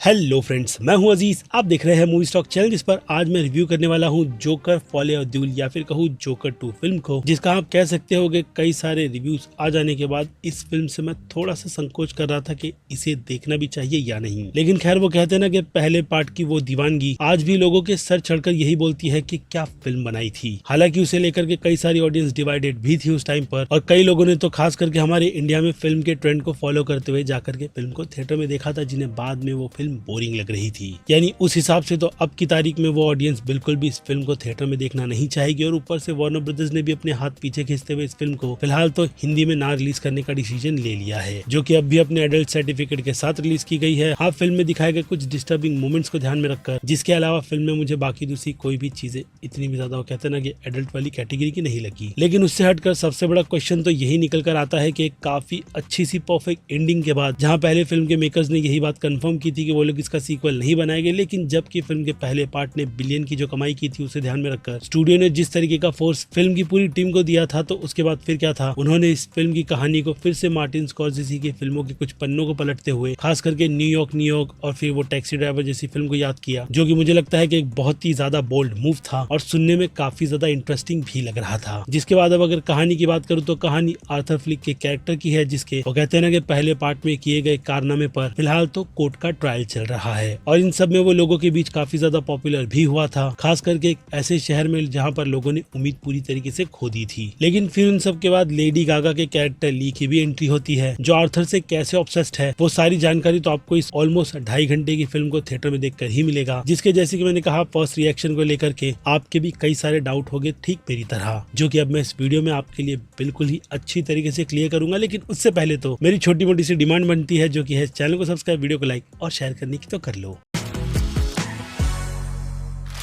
Hello friends, मैं हूं अजीज। आप देख रहे हैं मूवी स्टॉक चैनल, जिस पर आज मैं रिव्यू करने वाला हूं जोकर फॉल ऑफ ड्यूल या फिर कहूं जोकर 2 फिल्म को, जिसका आप कह सकते हो कि कई सारे रिव्यूज आ जाने के बाद इस फिल्म से मैं थोड़ा सा संकोच कर रहा था कि इसे देखना भी चाहिए या नहीं। लेकिन खैर, वो कहते हैं ना कि पहले पार्ट की वो दीवानगी आज भी लोगों के सर चढ़कर यही बोलती है कि क्या फिल्म बनाई थी। हालांकि उसे लेकर के कई सारी ऑडियंस डिवाइडेड भी थी उस टाइम पर, और कई लोगों ने तो खास करके हमारे इंडिया में फिल्म के ट्रेंड को फॉलो करते हुए जाकर के फिल्म को थिएटर में देखा था, जिन्हें बाद में वो फिल्म बोरिंग लग रही थी। यानी उस हिसाब से तो अब की तारीख में वो ऑडियंस बिल्कुल भी इस फिल्म को थिएटर में देखना नहीं चाहेगी, और ऊपर से वार्नर ब्रदर्स ने भी अपने हाथ पीछे खींचते हुए इस फिल्म को फिलहाल तो हिंदी में ना रिलीज करने का डिसीजन ले लिया है, जो कि अब भी अपने एडल्ट सर्टिफिकेट के साथ रिलीज की गई है। हाँ, फिल्म में दिखाए गए कुछ डिस्टर्बिंग मोमेंट्स को ध्यान में रखकर, जिसके अलावा फिल्म में मुझे बाकी दूसरी कोई भी चीजें इतनी भी ज्यादा, वो कहते हैं ना कि एडल्ट वाली कैटेगरी की नहीं लगी। लेकिन उससे हटकर सबसे बड़ा क्वेश्चन तो यही निकल कर आता है कि एक काफी अच्छी सी परफेक्ट एंडिंग के बाद, जहाँ पहले फिल्म के मेकर्स ने यही बात कंफर्म की थी कि वो लोग इसका सीक्वल नहीं बनाएंगे, लेकिन जबकि फिल्म के पहले पार्ट ने बिलियन की जो कमाई की थी उसे ध्यान में रखकर स्टूडियो ने जिस तरीके का फोर्स फिल्म की पूरी टीम को दिया था, तो उसके बाद फिर क्या था, उन्होंने इस फिल्म की कहानी को फिर से मार्टिन स्कॉर्सेज़ी की फिल्मों के कुछ पन्नों को पलटते हुए, खास करके न्यूयॉर्क और फिर वो टैक्सी ड्राइवर जैसी फिल्म को याद किया, जो कि मुझे लगता है कि एक बहुत ही ज्यादा बोल्ड मूव था और सुनने में काफी ज्यादा इंटरेस्टिंग भी लग रहा था। जिसके बाद अब अगर कहानी की बात करूँ तो कहानी आर्थर फ्लिक के कैरेक्टर की है, जिसके वो कहते हैं ना कि पहले पार्ट में किए गए कारनामे पर फिलहाल तो कोर्ट का ट्रायल चल रहा है, और इन सब में वो लोगों के बीच काफी ज्यादा पॉपुलर भी हुआ था, खास करके एक ऐसे शहर में जहाँ पर लोगों ने उम्मीद पूरी तरीके से खो दी थी। लेकिन फिर उन सब के बाद लेडी गागा के कैरेक्टर ली की भी एंट्री होती है, जो आर्थर से कैसे ऑब्सेस्ड है, वो सारी जानकारी तो आपको इस ऑलमोस्ट 2.5 घंटे की फिल्म को थिएटर में देखकर ही मिलेगा। जिसके जैसे कि मैंने कहा, फर्स्ट रिएक्शन को लेकर के आपके भी कई सारे डाउट हो गए ठीक मेरी तरह, जो कि अब मैं इस वीडियो में आपके लिए बिल्कुल ही अच्छी तरीके से क्लियर करूंगा। लेकिन उससे पहले तो मेरी छोटी मोटी सी डिमांड बनती है, जो कि है चैनल को सब्सक्राइब, वीडियो को लाइक और शेयर करने की तो कर लो।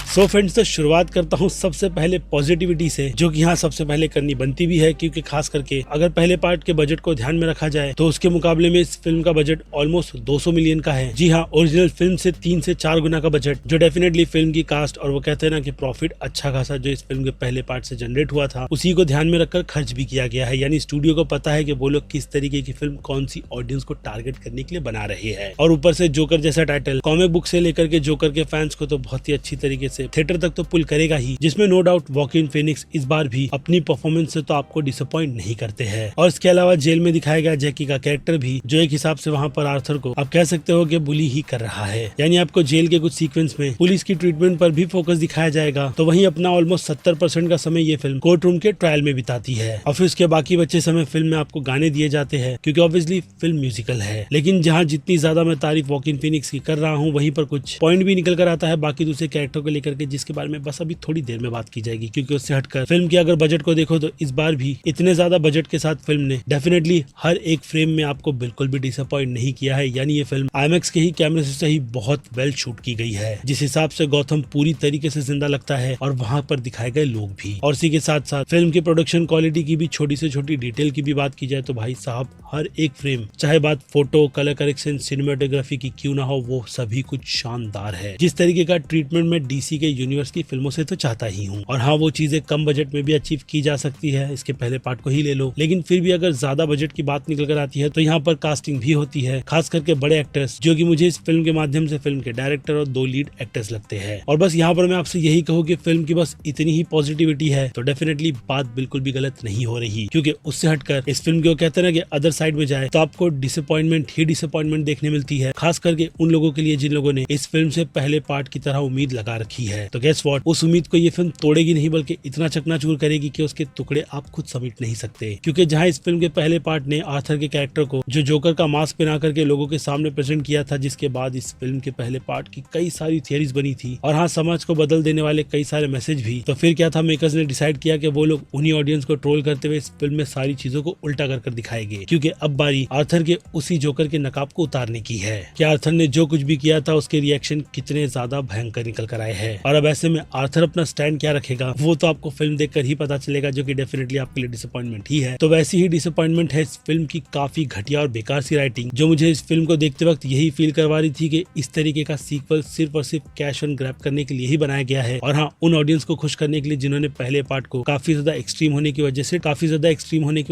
सो फ्रेंड्स, तो शुरुआत करता हूँ सबसे पहले पॉजिटिविटी से, जो कि यहाँ सबसे पहले करनी बनती भी है, क्योंकि खास करके अगर पहले पार्ट के बजट को ध्यान में रखा जाए तो उसके मुकाबले में इस फिल्म का बजट ऑलमोस्ट 200 मिलियन का है। जी हाँ, ओरिजिनल फिल्म से 3 से 4 गुना का बजट, जो डेफिनेटली फिल्म की कास्ट और वो कहते हैं ना कि प्रॉफिट अच्छा खासा जो इस फिल्म के पहले पार्ट से जनरेट हुआ था, उसी को ध्यान में रखकर खर्च भी किया गया है। यानी स्टूडियो को पता है कि वो लोग किस तरीके की फिल्म कौन सी ऑडियंस को टारगेट करने के लिए बना रहे हैं, और ऊपर से जोकर जैसा टाइटल कॉमिक बुक से लेकर के जोकर के फैंस को तो बहुत ही अच्छी तरीके से थिएटर तक तो पुल करेगा ही, जिसमें नो डाउट वॉकिन फिनिक्स इस बार भी अपनी परफॉर्मेंस से तो आपको डिसअपॉइंट नहीं करते हैं। और इसके अलावा जेल में दिखाया गया जैकी का कैरेक्टर भी, जो एक हिसाब से वहाँ पर आर्थर को आप कह सकते हो कि बुली ही कर रहा है। यानी आपको जेल के कुछ सीक्वेंस में पुलिस की ट्रीटमेंट पर भी फोकस दिखाया जाएगा, तो वहीं अपना ऑलमोस्ट 70% का समय ये फिल्म कोर्ट रूम के ट्रायल में बिताती है, और फिर उसके बाकी बचे समय फिल्म में आपको गाने दिए जाते हैं, क्योंकि ऑब्वियसली फिल्म म्यूजिकल है। लेकिन जहाँ जितनी ज्यादा मैं तारीफ वॉकिन फिनिक्स की कर रहा हूँ, वहीं पर कुछ पॉइंट भी निकल कर आता है बाकी दूसरे कैरेक्टर को लेकर के, जिसके बारे में बस अभी थोड़ी देर में बात की जाएगी। क्योंकि उससे हटकर फिल्म की अगर बजट को देखो तो इस बार भी इतने ज्यादा बजट के साथ फिल्म ने डेफिनेटली हर एक फ्रेम में आपको बिल्कुल भी डिसअपॉइंट नहीं किया है। यानी ये फिल्म IMAX के ही कैमरे से सही बहुत वेल शूट की गई है, जिस हिसाब से गौतम पूरी तरीके से जिंदा लगता है और वहाँ पर दिखाए गए लोग भी। और इसी के साथ साथ फिल्म की प्रोडक्शन क्वालिटी की भी छोटी से छोटी डिटेल की भी बात की जाए तो भाई साहब, हर एक फ्रेम, चाहे बात फोटो, कलर करेक्शन, सिनेमेटोग्राफी की क्यों ना हो, वो सभी कुछ शानदार है। जिस तरीके का ट्रीटमेंट मैं DC के यूनिवर्स की फिल्मों से तो चाहता ही हूँ, और हाँ, वो चीजें कम बजट में भी अचीव की जा सकती है, इसके पहले पार्ट को ही ले लो। लेकिन फिर भी अगर ज्यादा बजट की बात निकल कर आती है तो यहाँ पर कास्टिंग भी होती है, खास करके बड़े एक्टर्स, जो कि मुझे इस फिल्म के माध्यम से फिल्म के डायरेक्टर और 2 लीड एक्टर्स लगते हैं। और बस यहाँ पर मैं आपसे यही कहूँ कि फिल्म की बस इतनी ही पॉजिटिविटी है तो डेफिनेटली बात बिल्कुल भी गलत नहीं हो रही, क्योंकि उससे हटकर इस फिल्म को कहते हैं ना कि अदर साइड में जाए तो आपको डिसअपॉइंटमेंट ही डिसअपॉइंटमेंट देखने मिलती है, खास करके उन लोगों के लिए जिन लोगों ने इस फिल्म से पहले पार्ट की तरह उम्मीद लगा रखी है। तो गेस व्हाट, उस उम्मीद को ये फिल्म तोड़ेगी नहीं, बल्कि इतना चकनाचूर करेगी कि उसके टुकड़े आप खुद समेट नहीं सकते। क्योंकि जहां इस फिल्म के पहले पार्ट ने आर्थर के कैरेक्टर को जो जोकर का मास्क पहना करके लोगों के सामने प्रेजेंट किया था, जिसके बाद इस फिल्म के पहले पार्ट की कई सारी थियरीज बनी थी, और हाँ, समाज को बदल देने वाले कई सारे मैसेज भी। तो फिर क्या था, मेकर्स ने डिसाइड किया कि वो लोग उन्हीं ऑडियंस को ट्रोल करते हुए इस फिल्म में सारी चीजों को उल्टा कर दिखाएंगे, क्योंकि अब बारी आर्थर के उसी जोकर के नकाब को उतारने की है। कि आर्थर ने जो कुछ भी किया था उसके रिएक्शन कितने ज्यादा भयंकर निकल कर आए हैं। और अब ऐसे में आर्थर अपना स्टैंड क्या रखेगा वो तो आपको फिल्म देखकर ही पता चलेगा, जो कि डेफिनेटली आपके लिए डिसअपॉइंटमेंट ही है। तो वैसी ही डिसअपॉइंटमेंट है इस फिल्म की काफी घटिया और बेकार सी राइटिंग, जो मुझे इस फिल्म को देखते वक्त यही फील करवा रही थी कि इस तरीके का सीक्वल सिर्फ और सिर्फ कैश ऑन ग्रैब करने के लिए ही बनाया गया है। और हाँ, उन ऑडियंस को खुश करने के लिए जिन्होंने पहले पार्ट को काफी ज्यादा एक्सट्रीम होने की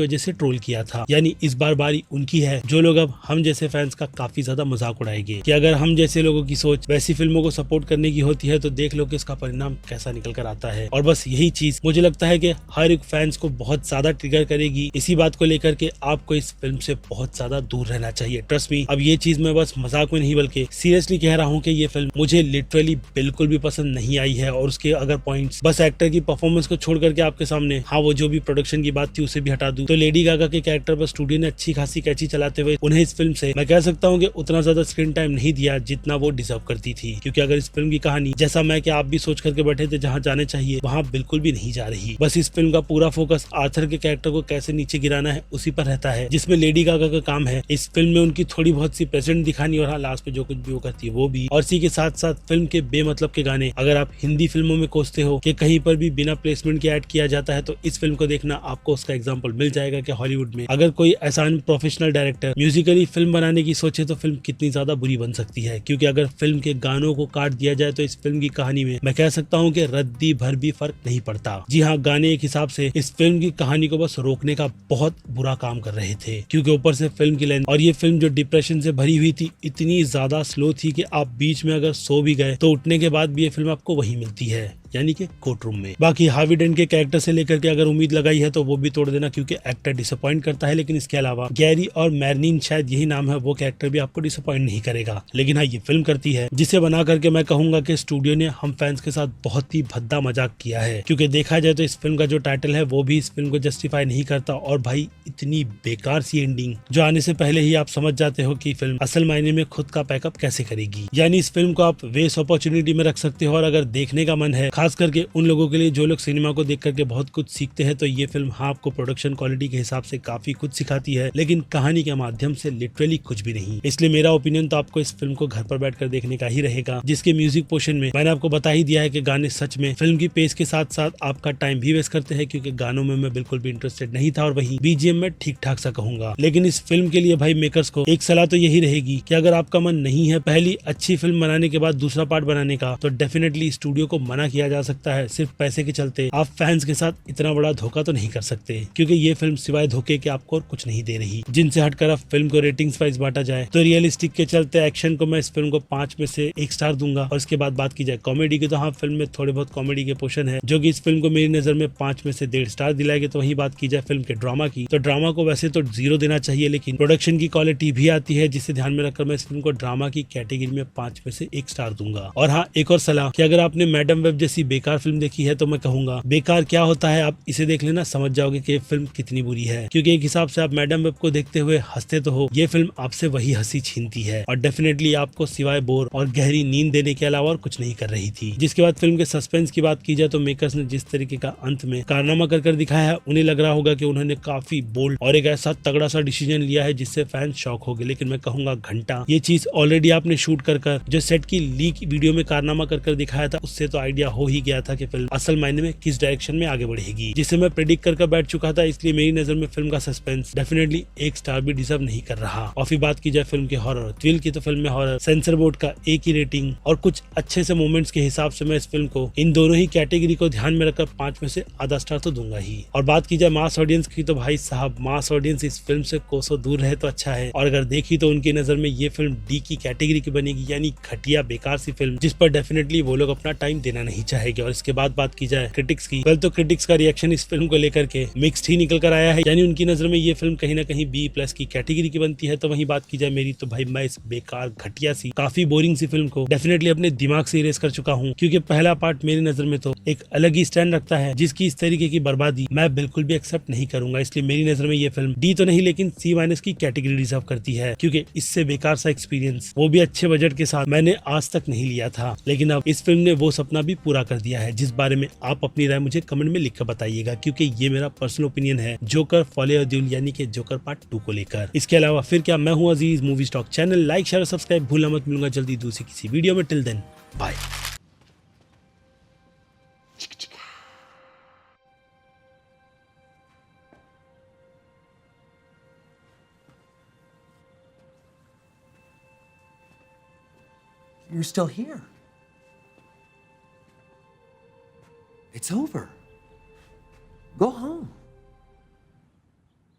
वजह से ट्रोल किया था। यानी इस बार बारी उनकी है जो लोग अब हम जैसे फैंस का काफी ज्यादा मजाक उड़ाएंगे कि अगर हम जैसे लोगों की सोच वैसी फिल्मों को सपोर्ट करने की होती है तो देख लो कि इसका परिणाम कैसा निकल कर आता है। और बस यही चीज मुझे लगता है कि हर एक फैंस को बहुत ज्यादा ट्रिगर करेगी। इसी बात को लेकर के आपको इस फिल्म से बहुत ज्यादा दूर रहना चाहिए। ट्रस्ट मी, अब ये चीज मैं बस मजाक में नहीं बल्कि सीरियसली कह रहा हूँ कि ये फिल्म मुझे लिटरली बिल्कुल भी पसंद नहीं आई है। और उसके अगर पॉइंट्स बस एक्टर की परफॉर्मेंस को छोड़ करके आपके सामने, हाँ वो जो भी प्रोडक्शन की बात थी उसे भी हटा दूं, तो लेडी गागा के कैरेक्टर पर स्टूडियो ने अच्छी खासी कैची चलाते हुए उन्हें इस फिल्म से मैं कह सकता हूँ कि उतना ज्यादा स्क्रीन टाइम नहीं दिया जितना वो डिजर्व करती थी। क्योंकि अगर इस फिल्म की कहानी जैसा मैं कि आप भी सोच करके बैठे थे जहाँ जाने चाहिए वहाँ बिल्कुल भी नहीं जा रही। बस इस फिल्म का पूरा फोकस आर्थर के कैरेक्टर को कैसे नीचे गिराना है उसी पर रहता है, जिसमें लेडी गागा का काम है इस फिल्म में उनकी थोड़ी बहुत सी प्रेजेंट दिखानी और हाँ लास्ट में जो कुछ भी वो करती है वो भी। और इसी के साथ साथ फिल्म के बेमतलब के गाने अगर आप हिंदी फिल्मों में कोसते हो कि कहीं पर भी बिना प्लेसमेंट के ऐड किया जाता है तो इस फिल्म को देखना आपको उसका एग्जाम्पल मिल जाएगा कि हॉलीवुड में अगर कोई ऐसा प्रोफेशनल डायरेक्टर म्यूजिकली फिल्म बनाने की सोचे तो फिल्म कितनी ज्यादा बुरी बन सकती है। क्योंकि अगर फिल्म के गानों को काट दिया जाए तो इस फिल्म की कहानी में मैं कह सकता हूँ कि रद्दी भर भी फर्क नहीं पड़ता। जी हाँ, गाने एक हिसाब से इस फिल्म की कहानी को बस रोकने का बहुत बुरा काम कर रहे थे। क्योंकि ऊपर से फिल्म की लेंथ और ये फिल्म जो डिप्रेशन से भरी हुई थी इतनी ज्यादा स्लो थी कि आप बीच में अगर सो भी गए तो उठने के बाद भी ये फिल्म आपको वही मिलती है, यानी कि कोर्ट रूम में। बाकी हार्वी डेंट के कैरेक्टर से लेकर के अगर उम्मीद लगाई है तो वो भी तोड़ देना, क्योंकि एक्टर डिसअपॉइंट करता है। लेकिन इसके अलावा गैरी और मैरनीन, शायद यही नाम है, वो कैरेक्टर भी आपको डिसअपॉइंट नहीं करेगा। लेकिन हाँ, ये फिल्म करती है जिसे बना करके मैं कहूंगा कि स्टूडियो ने हम फैंस के साथ बहुत ही भद्दा मजाक किया है। क्योंकि देखा जाए तो इस फिल्म का जो टाइटल है वो भी इस फिल्म को जस्टिफाई नहीं करता। और भाई इतनी बेकार सी एंडिंग जो आने से पहले ही आप समझ जाते हो कि फिल्म असल मायने में खुद का पैकअप कैसे करेगी। यानी इस फिल्म को आप वेस्ट अपॉर्चुनिटी में रख सकते हो। और अगर देखने का मन है, खास करके उन लोगों के लिए जो लोग सिनेमा को देख करके बहुत कुछ सीखते हैं, तो ये फिल्म हाँ आपको प्रोडक्शन क्वालिटी के हिसाब से काफी कुछ सिखाती है, लेकिन कहानी के माध्यम से लिटरली कुछ भी नहीं। इसलिए मेरा ओपिनियन तो आपको इस फिल्म को घर पर बैठकर देखने का ही रहेगा। जिसके म्यूजिक पोर्शन में मैंने आपको बता ही दिया है कि गाने सच में फिल्म की पेस के साथ साथ आपका टाइम भी वेस्ट करते हैं, क्योंकि गानों में मैं बिल्कुल भी इंटरेस्टेड नहीं था। और वहीं बीजीएम में ठीक ठाक सा कहूंगा। लेकिन इस फिल्म के लिए भाई मेकर्स को एक सलाह तो यही रहेगी कि अगर आपका मन नहीं है पहली अच्छी फिल्म बनाने के बाद दूसरा पार्ट बनाने का, तो डेफिनेटली स्टूडियो को मना किया जा सकता है। सिर्फ पैसे के चलते आप फैंस के साथ इतना बड़ा धोखा तो नहीं कर सकते, क्योंकि ये फिल्म सिवाय धोखे के आपको और कुछ नहीं दे रही। जिनसे हटकर अब फिल्म को रेटिंग्स वाइज बांटा जाए तो रियलिस्टिक के चलते एक्शन को मैं इस फिल्म को 5 में से 1 स्टार दूंगा। और इसके बाद बात की जाए कॉमेडी की, तो हाँ फिल्म में थोड़े बहुत कॉमेडी के पोर्शन है जो कि इस फिल्म को मेरी नजर में 5 में से 1.5 स्टार दिलाएंगे। तो वही बात की जाए फिल्म के ड्रामा की, तो ड्रामा को वैसे तो 0 देना चाहिए, लेकिन प्रोडक्शन की क्वालिटी भी आती है जिसे ध्यान में रखकर मैं इस फिल्म को ड्रामा की कैटेगरी में 5 में से 1 स्टार दूंगा। और हाँ, एक और सलाह कि अगर आपने मैडम वेब जैसी बेकार फिल्म देखी है तो मैं कहूंगा बेकार क्या होता है आप इसे देख लेना, समझ जाओगे कि फिल्म कितनी बुरी है। क्योंकि एक हिसाब से आप मैडम वेब को देखते हुए हंसते तो हो, ये फिल्म आपसे वही हंसी छीनती है और डेफिनेटली आपको सिवाय बोर और गहरी नींद देने के अलावा और कुछ नहीं कर रही थी। जिसके बाद फिल्म के सस्पेंस की बात की जाए तो मेकर्स ने जिस तरीके का अंत में कारनामा कर दिखाया है, उन्हें लग रहा होगा कि उन्होंने काफी बोल्ड और एक ऐसा तगड़ा सा डिसीजन लिया है जिससे फैंस शॉक हो गए। लेकिन मैं कहूंगा घंटा ये चीज ऑलरेडी आपने शूट कर जो सेट की लीक वीडियो में कारनामा कर दिखाया था, उससे तो आइडिया हो ही गया था कि फिल्म असल मायने में किस डायरेक्शन में आगे बढ़ेगी, जिसे मैं प्रेडिक्ट कर बैठ चुका था। इसलिए मेरी नजर में फिल्म का सस्पेंस डेफिनेटली 1 स्टार भी डिजर्व नहीं कर रहा। और फिर बात की जाए फिल्म के हॉरर थ्रिल की, तो फिल्म में हॉरर सेंसर बोर्ड का 1 ही रेटिंग और कुछ अच्छे से मोमेंट्स के हिसाब से मैं इस फिल्म को इन दोनों ही कैटेगरी को ध्यान में रखकर 5 में से आधा स्टार तो दूंगा ही। और बात की जाए मास ऑडियंस की, तो भाई साहब मास ऑडियंस इस फिल्म से कोसों दूर रहे तो अच्छा है। और अगर देखी तो उनकी नजर में ये फिल्म डी की कैटेगरी की बनेगी, यानी घटिया बेकार सी फिल्म जिस पर डेफिनेटली वो लोग अपना टाइम देना नहीं चाहेंगे। और इसके बाद बात की जाए क्रिटिक्स की, तो क्रिटिक्स का रिएक्शन इस फिल्म को लेकर के मिक्स्ड ही निकल कर आया है, यानी उनकी नजर में ये फिल्म कहीं ना कहीं B+ की कैटेगरी की बनती है। तो वही बात की जाए मेरी, तो भाई मैं इस बेकार घटिया सी काफी बोरिंग सी फिल्म को डेफिनेटली अपने दिमाग से इरेज कर चुका हूँ, क्योंकि पहला पार्ट मेरी नजर में तो एक अलग ही स्टैंड रखता है, जिसकी इस तरीके की बर्बादी मैं बिल्कुल भी एक्सेप्ट नहीं करूंगा। इसलिए मेरी नजर में ये फिल्म D तो नहीं लेकिन C- की कैटेगरी डिजर्व करती है, क्योंकि इससे बेकार सा एक्सपीरियंस वो भी अच्छे बजट के साथ मैंने आज तक नहीं लिया था। लेकिन अब इस फिल्म ने वो सपना भी पूरा कर दिया है, जिस बारे में आप अपनी राय मुझे कमेंट में लिखकर बताइएगा, क्योंकि ये मेरा पर्सनल ओपिनियन है जोकर फॉलो ड्यूल यानी कि जोकर पार्ट 2 को लेकर। इसके अलावा फिर क्या, मैं हूँ Aziz, movie stock channel like share subscribe भूलना मत। मिलूंगा जल्दी दूसरी किसी वीडियो में। Till then bye. you're still here. It's over. Go home.